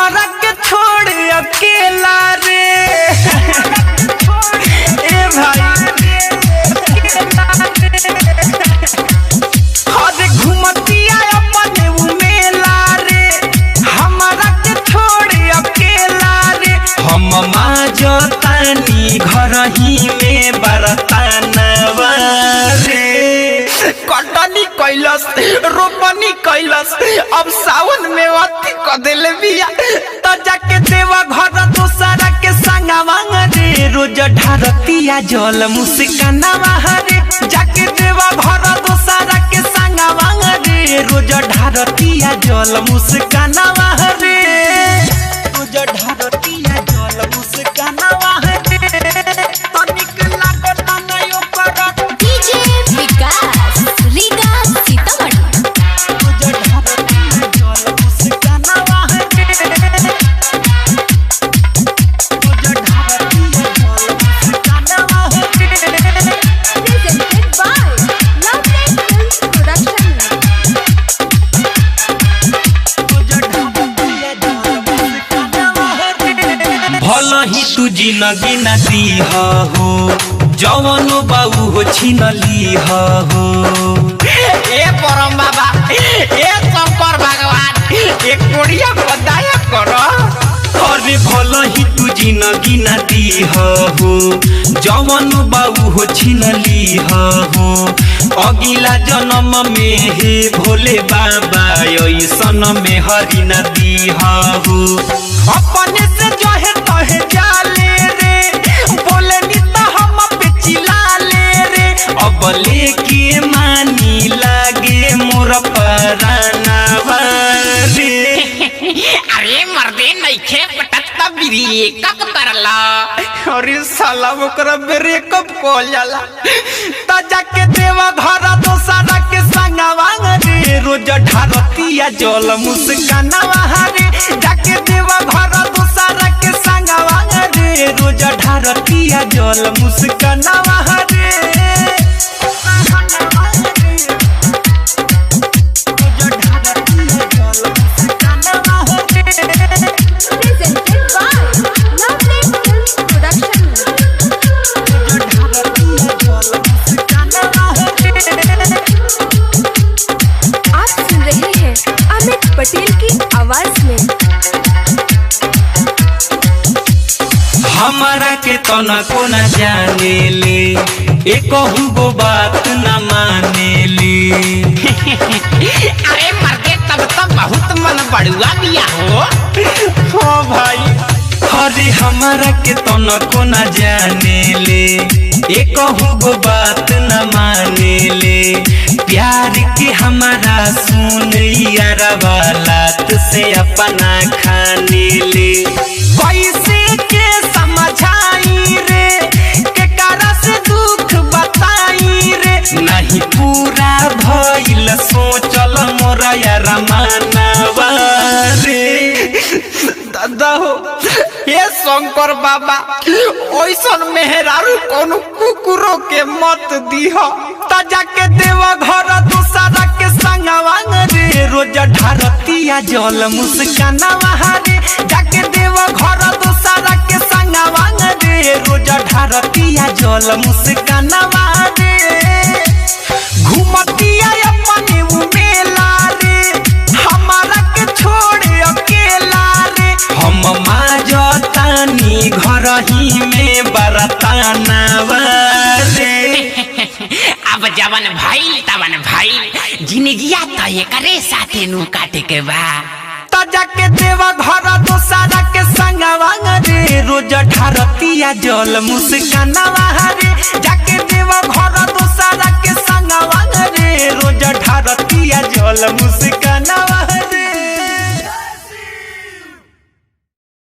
हमारा के छोड़ अकेला रे ए भाई अरे घूमतिया अपने उमेला रे हमारा के छोड़ अकेला रे हम माजतानी घर ही में बरतानवा रे कटनी कैलस रोपनी कैलस अब सावन में अति क देले बिया त जाके देवा घर दोसरा के संगवा रे रोज ढारतिया जल मुस्कानवा रे जाके देवा घर दोसरा के संगवा रे रोज ढारतिया जल मुस्कानवा रे रोज ढारतिया जल मुस्कानवा रे तनिक लागत नहीं ओकर डीजे विकास रीगा सीतामढ़ी भल ही तू जिंदगी न दी हो जवानो बाबू हो छीन ली हो ए परम बाबा ए शंकर भगवान एक कोड़िया बदाया करो अरे भल ही तू जिंदगी न दी हो जवानो बाबू हो छीन ली हो अगिला जन्म में हे भोले बाबा ऐसन में हरि न दी हो अपने से जो है तहे जाले रे बोले निता हम पे चिल्ला ले रे अब लेके मानी लागे मोर परानवा रे अरे मर्दे नइखे पटत्ता ब्रेकअप करला अरे साला ओकरा ब्रेकअप कोल जाला त जाके देवा घर दोसरा के संगवा रे रोज ढारतिया जल मुस्कानवा रे जाके देवा घर दोसरा के संगवा रे रोज ढारतिया जल मुस्कानवा रे पटेल की आवाज में हमारा के तना को न जाने ले एक गो बात न माने ले अरे मर्दे तब तो बहुत मन बड़ुआ बिया हो भाई अरे हमारा के तना को न जाने ले एक गो बात न माने ले प्यार के हमारा सुन यारा वालात से अपना खाने ले कैसे के समझाई रे के कारा से दुख बताई रे नहीं पूरा भइल सोचल मोरा यारा मानवा रे दादा हो ये शंकर बाबा ओइसन मेहरारू कोनो कुकुरो के मत दीह त जाके देवा घर दोसरा के संगवा रे रोज ढारतिया जल मुस्कानवा रे जाके देवा घर दोसरा के संगवा रे रोज ढारतिया जल मुस्कानवा रे घूमतिया अपने उमेला रे हमारा के छोड़ अकेला रे हम माजतानी घर ही में बरतानवा रे अब जवन भाई तवन भाई जिंदगिया तो एकरे साथे नु काटे के बा त जाके देवा घर दोसरा के संगवा रे रोज ढारतिया जल मुस्कानवा रे जाके देवा घर दोसरा के संगवा रे रोज ढारतिया जल मुस्कानवा